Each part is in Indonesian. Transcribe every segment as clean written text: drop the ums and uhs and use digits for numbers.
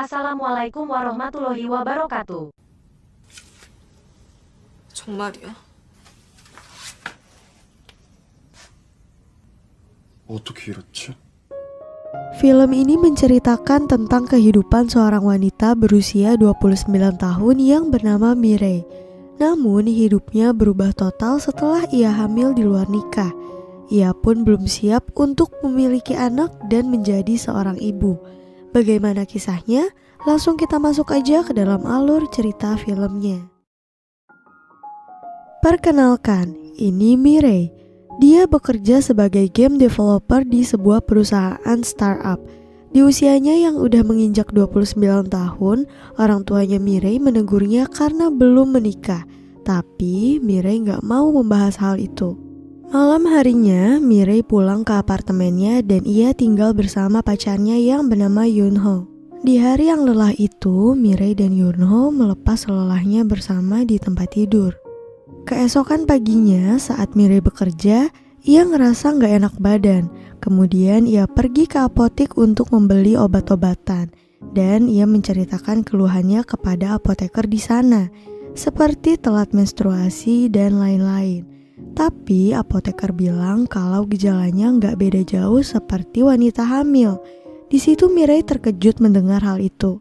Assalamualaikum warahmatullahi wabarakatuh. 정말이야? 어떻게 이렇지? Film ini menceritakan tentang kehidupan seorang wanita berusia 29 tahun yang bernama Mirei. Namun hidupnya berubah total setelah ia hamil di luar nikah. Ia pun belum siap untuk memiliki anak dan menjadi seorang ibu. Bagaimana kisahnya? Langsung kita masuk aja ke dalam alur cerita filmnya. Perkenalkan, ini Mirei. Dia bekerja sebagai game developer di sebuah perusahaan startup. Di usianya yang udah menginjak 29 tahun, orang tuanya Mirei menegurnya karena belum menikah. Tapi Mirei gak mau membahas hal itu. Malam harinya, Mirei pulang ke apartemennya dan ia tinggal bersama pacarnya yang bernama Yunho. Di hari yang lelah itu, Mirei dan Yunho melepas lelahnya bersama di tempat tidur. Keesokan paginya saat Mirei bekerja, ia ngerasa gak enak badan. Kemudian ia pergi ke apotik untuk membeli obat-obatan. Dan ia menceritakan keluhannya kepada apoteker di sana, seperti telat menstruasi dan lain-lain. Tapi apoteker bilang kalau gejalanya gak beda jauh seperti wanita hamil. Di situ Mirei terkejut mendengar hal itu.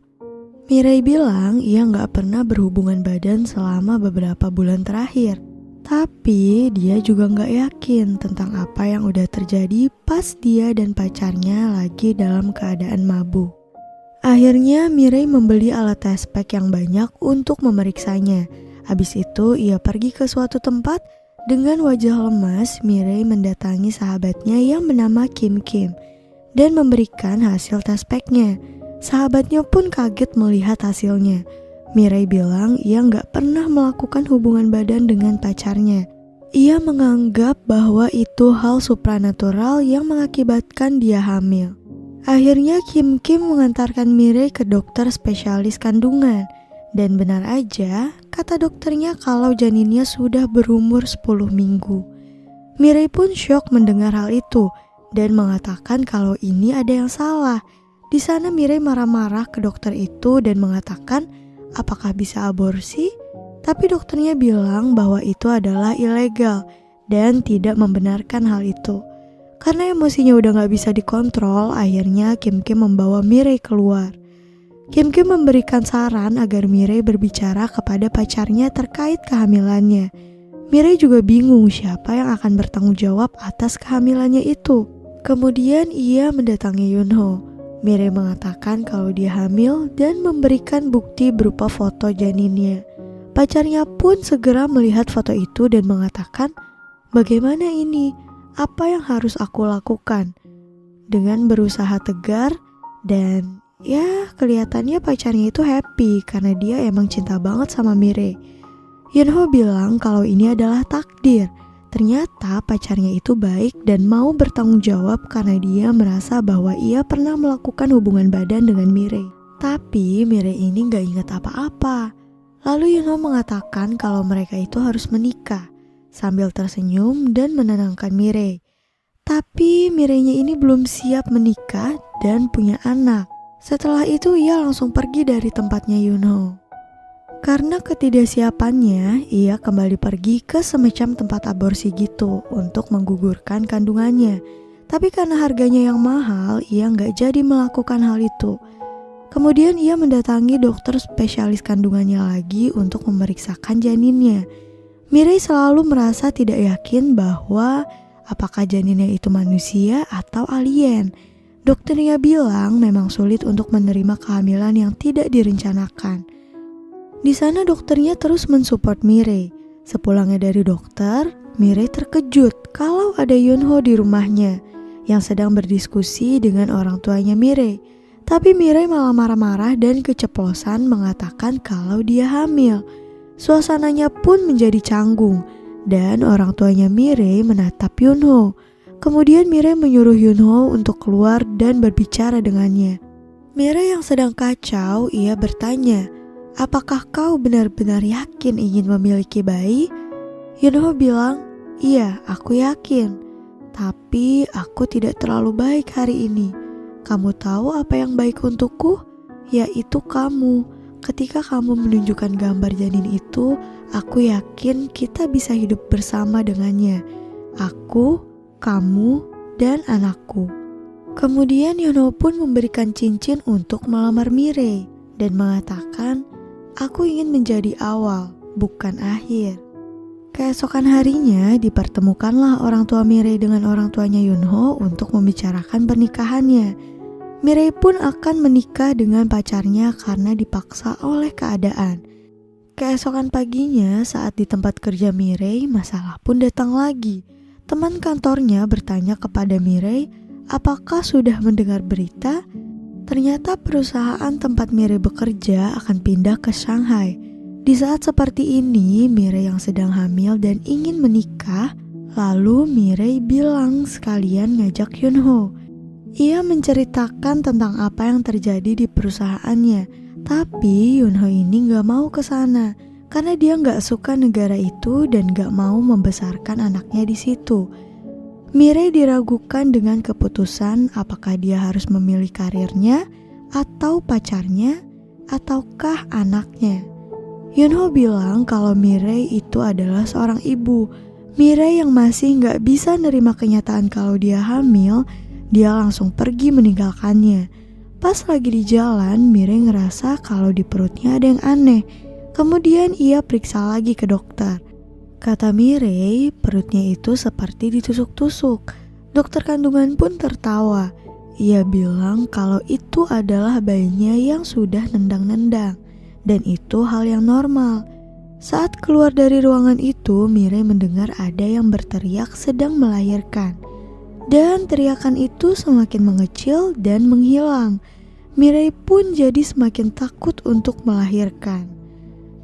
Mirei bilang ia gak pernah berhubungan badan selama beberapa bulan terakhir. Tapi dia juga gak yakin tentang apa yang udah terjadi pas dia dan pacarnya lagi dalam keadaan mabuk. Akhirnya Mirei membeli alat test pack yang banyak untuk memeriksanya. Habis itu ia pergi ke suatu tempat. Dengan wajah lemas, Mirei mendatangi sahabatnya yang bernama Kim dan memberikan hasil test packnya. Sahabatnya pun kaget melihat hasilnya. Mirei bilang ia gak pernah melakukan hubungan badan dengan pacarnya. Ia menganggap bahwa itu hal supranatural yang mengakibatkan dia hamil. Akhirnya Kim mengantarkan Mirei ke dokter spesialis kandungan. Dan benar aja, kata dokternya kalau janinnya sudah berumur 10 minggu. Mirei pun syok mendengar hal itu dan mengatakan kalau ini ada yang salah. Di sana Mirei marah-marah ke dokter itu dan mengatakan apakah bisa aborsi? Tapi dokternya bilang bahwa itu adalah ilegal dan tidak membenarkan hal itu. Karena emosinya udah gak bisa dikontrol, akhirnya Kim membawa Mirei keluar. Kim memberikan saran agar Mirei berbicara kepada pacarnya terkait kehamilannya. Mirei juga bingung siapa yang akan bertanggung jawab atas kehamilannya itu. Kemudian ia mendatangi Yunho. Mirei mengatakan kalau dia hamil dan memberikan bukti berupa foto janinnya. Pacarnya pun segera melihat foto itu dan mengatakan, "Bagaimana ini? Apa yang harus aku lakukan?" Dengan berusaha tegar dan ya kelihatannya pacarnya itu happy karena dia emang cinta banget sama Mirei. Yunho bilang kalau ini adalah takdir. Ternyata pacarnya itu baik dan mau bertanggung jawab karena dia merasa bahwa ia pernah melakukan hubungan badan dengan Mirei. Tapi Mirei ini gak ingat apa-apa. Lalu Yunho mengatakan kalau mereka itu harus menikah sambil tersenyum dan menenangkan Mirei. Tapi Mirei-nya ini belum siap menikah dan punya anak. Setelah itu ia langsung pergi dari tempatnya Yunho. Karena ketidaksiapannya, ia kembali pergi ke semacam tempat aborsi gitu untuk menggugurkan kandungannya. Tapi karena harganya yang mahal, ia nggak jadi melakukan hal itu. Kemudian ia mendatangi dokter spesialis kandungannya lagi untuk memeriksakan janinnya. Mirei selalu merasa tidak yakin bahwa apakah janinnya itu manusia atau alien. Dokternya bilang memang sulit untuk menerima kehamilan yang tidak direncanakan. Di sana dokternya terus mensupport Mirei. Sepulangnya dari dokter, Mirei terkejut kalau ada Yunho di rumahnya yang sedang berdiskusi dengan orang tuanya Mirei. Tapi Mirei malah marah-marah dan keceplosan mengatakan kalau dia hamil. Suasananya pun menjadi canggung dan orang tuanya Mirei menatap Yunho. Kemudian Mirei menyuruh Yunho untuk keluar dan berbicara dengannya. Mirei yang sedang kacau, ia bertanya, "Apakah kau benar-benar yakin ingin memiliki bayi?" Yunho bilang, "Iya, aku yakin. Tapi aku tidak terlalu baik hari ini. Kamu tahu apa yang baik untukku?" yaitu kamu. Ketika kamu menunjukkan gambar janin itu, aku yakin kita bisa hidup bersama dengannya. Aku, kamu, dan anakku. Kemudian Yunho pun memberikan cincin untuk melamar Mirei dan mengatakan, aku ingin menjadi awal, bukan akhir. Keesokan harinya dipertemukanlah orang tua Mirei dengan orang tuanya Yunho untuk membicarakan pernikahannya. Mirei pun akan menikah dengan pacarnya karena dipaksa oleh keadaan. Keesokan paginya saat di tempat kerja Mirei, masalah pun datang lagi. Teman kantornya bertanya kepada Mirei, apakah sudah mendengar berita? Ternyata perusahaan tempat Mirei bekerja akan pindah ke Shanghai. Di saat seperti ini, Mirei yang sedang hamil dan ingin menikah, lalu Mirei bilang sekalian ngajak Yunho. Ia menceritakan tentang apa yang terjadi di perusahaannya, tapi Yunho ini gak mau ke sana karena dia gak suka negara itu dan gak mau membesarkan anaknya di situ. Mirei diragukan dengan keputusan apakah dia harus memilih karirnya, atau pacarnya, ataukah anaknya. Yunho bilang kalau Mirei itu adalah seorang ibu. Mirei yang masih gak bisa nerima kenyataan kalau dia hamil, dia langsung pergi meninggalkannya. Pas lagi di jalan, Mirei ngerasa kalau di perutnya ada yang aneh. Kemudian ia periksa lagi ke dokter. Kata Mirei, perutnya itu seperti ditusuk-tusuk. Dokter kandungan pun tertawa. Ia bilang kalau itu adalah bayinya yang sudah nendang-nendang. Dan itu hal yang normal. Saat keluar dari ruangan itu, Mirei mendengar ada yang berteriak sedang melahirkan. Dan teriakan itu semakin mengecil dan menghilang. Mirei pun jadi semakin takut untuk melahirkan.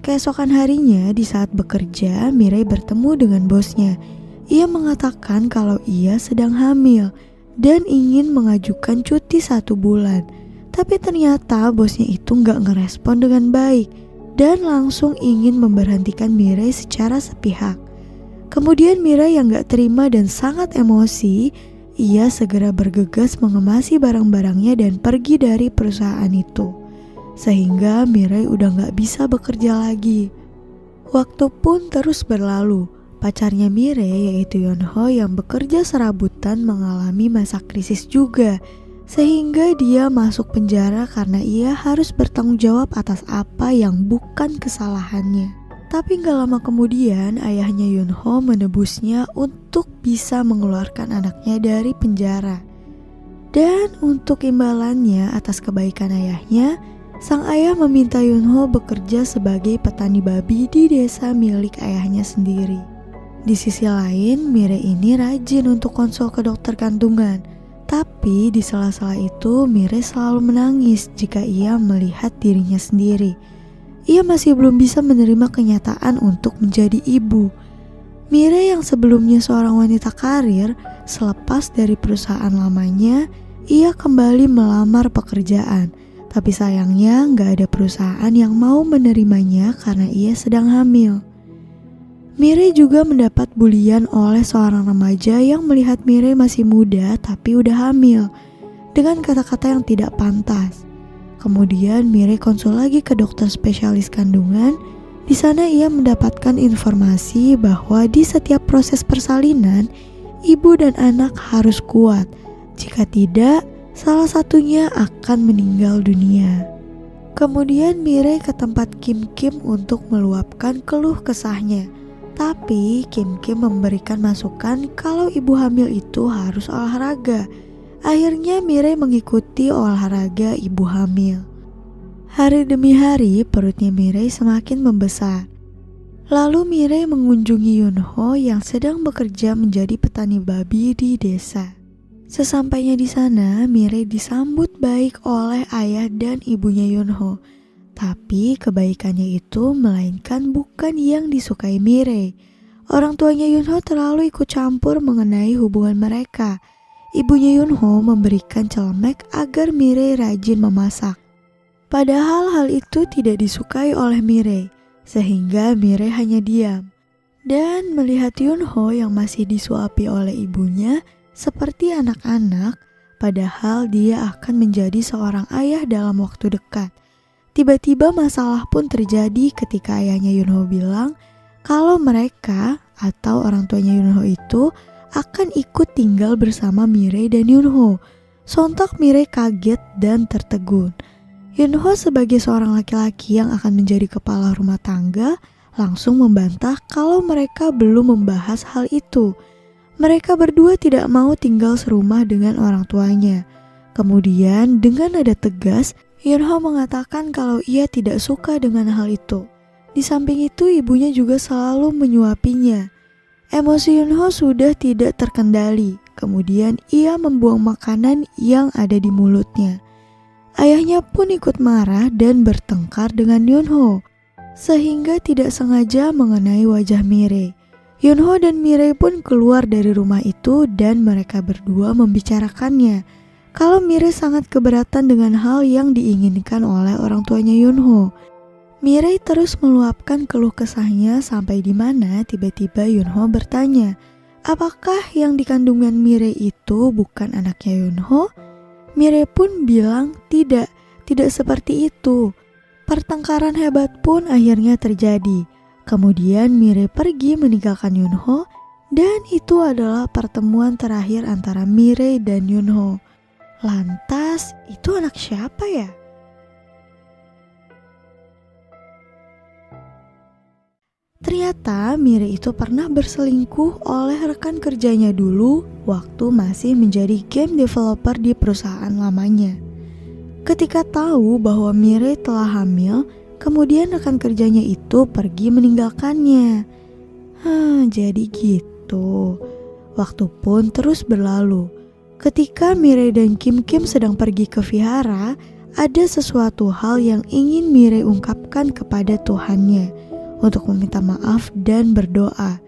Keesokan harinya di saat bekerja, Mirei bertemu dengan bosnya. Ia mengatakan kalau ia sedang hamil dan ingin mengajukan cuti 1 bulan. Tapi ternyata bosnya itu gak ngerespon dengan baik dan langsung ingin memberhentikan Mirei secara sepihak. Kemudian Mirei yang gak terima dan sangat emosi, ia segera bergegas mengemasi barang-barangnya dan pergi dari perusahaan itu. Sehingga Mirei udah gak bisa bekerja lagi. Waktu pun terus berlalu. Pacarnya Mirei yaitu Yunho yang bekerja serabutan mengalami masa krisis juga. Sehingga dia masuk penjara karena ia harus bertanggung jawab atas apa yang bukan kesalahannya. Tapi gak lama kemudian ayahnya Yunho menebusnya untuk bisa mengeluarkan anaknya dari penjara. Dan untuk imbalannya atas kebaikan ayahnya, sang ayah meminta Yunho bekerja sebagai petani babi di desa milik ayahnya sendiri. Di sisi lain, Mirei ini rajin untuk konsul ke dokter kandungan. Tapi di sela-sela itu Mirei selalu menangis jika ia melihat dirinya sendiri. Ia masih belum bisa menerima kenyataan untuk menjadi ibu. Mirei yang sebelumnya seorang wanita karir, selepas dari perusahaan lamanya, ia kembali melamar pekerjaan. Tapi sayangnya gak ada perusahaan yang mau menerimanya karena ia sedang hamil. Mirei juga mendapat bulian oleh seorang remaja yang melihat Mirei masih muda tapi udah hamil, dengan kata-kata yang tidak pantas. Kemudian Mirei konsul lagi ke dokter spesialis kandungan. Di sana ia mendapatkan informasi bahwa di setiap proses persalinan, ibu dan anak harus kuat. Jika tidak, salah satunya akan meninggal dunia. Kemudian Mirei ke tempat Kim Kim untuk meluapkan keluh kesahnya. Tapi Kim Kim memberikan masukan kalau ibu hamil itu harus olahraga. Akhirnya Mirei mengikuti olahraga ibu hamil. Hari demi hari perutnya Mirei semakin membesar. Lalu Mirei mengunjungi Yunho yang sedang bekerja menjadi petani babi di desa. Sesampainya di sana, Mirei disambut baik oleh ayah dan ibunya Yunho. Tapi kebaikannya itu melainkan bukan yang disukai Mirei. Orang tuanya Yunho terlalu ikut campur mengenai hubungan mereka. Ibunya Yunho memberikan celemek agar Mirei rajin memasak. Padahal hal itu tidak disukai oleh Mirei, sehingga Mirei hanya diam. Dan melihat Yunho yang masih disuapi oleh ibunya seperti anak-anak, padahal dia akan menjadi seorang ayah dalam waktu dekat. Tiba-tiba masalah pun terjadi ketika ayahnya Yunho bilang kalau mereka atau orang tuanya Yunho itu akan ikut tinggal bersama Mirei dan Yunho. Sontak Mirei kaget dan tertegun. Yunho sebagai seorang laki-laki yang akan menjadi kepala rumah tangga langsung membantah kalau mereka belum membahas hal itu. Mereka berdua tidak mau tinggal serumah dengan orang tuanya. Kemudian dengan nada tegas, Yunho mengatakan kalau ia tidak suka dengan hal itu. Di samping itu ibunya juga selalu menyuapinya. Emosi Yunho sudah tidak terkendali. Kemudian ia membuang makanan yang ada di mulutnya. Ayahnya pun ikut marah dan bertengkar dengan Yunho, sehingga tidak sengaja mengenai wajah Mirei. Yunho dan Mirei pun keluar dari rumah itu dan mereka berdua membicarakannya. Kalau Mirei sangat keberatan dengan hal yang diinginkan oleh orang tuanya Yunho. Mirei terus meluapkan keluh kesahnya sampai di mana tiba-tiba Yunho bertanya, apakah yang dikandungkan Mirei itu bukan anaknya Yunho? Mirei pun bilang tidak seperti itu. Pertengkaran hebat pun akhirnya terjadi. Kemudian Mirei pergi meninggalkan Yunho dan itu adalah pertemuan terakhir antara Mirei dan Yunho. Lantas itu anak siapa ya? Ternyata Mirei itu pernah berselingkuh oleh rekan kerjanya dulu waktu masih menjadi game developer di perusahaan lamanya. Ketika tahu bahwa Mirei telah hamil, kemudian rekan kerjanya itu pergi meninggalkannya. Jadi gitu. Waktu pun terus berlalu. Ketika Mirei dan Kim sedang pergi ke vihara, ada sesuatu hal yang ingin Mirei ungkapkan kepada Tuhannya untuk meminta maaf dan berdoa.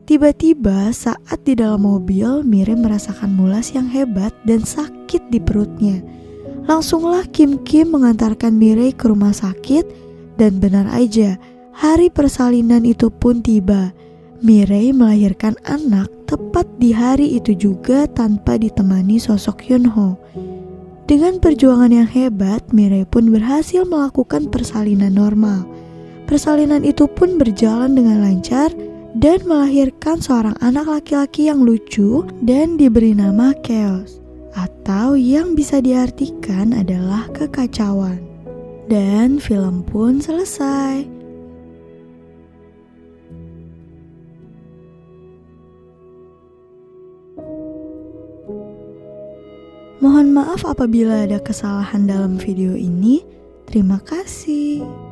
Tiba-tiba saat di dalam mobil, Mirei merasakan mulas yang hebat dan sakit di perutnya. Langsunglah Kim mengantarkan Mirei ke rumah sakit dan benar aja, hari persalinan itu pun tiba. Mirei melahirkan anak tepat di hari itu juga tanpa ditemani sosok Yunho. Dengan perjuangan yang hebat, Mirei pun berhasil melakukan persalinan normal. Persalinan itu pun berjalan dengan lancar dan melahirkan seorang anak laki-laki yang lucu dan diberi nama Chaos, atau yang bisa diartikan adalah kekacauan. Dan film pun selesai. Mohon maaf apabila ada kesalahan dalam video ini. Terima kasih.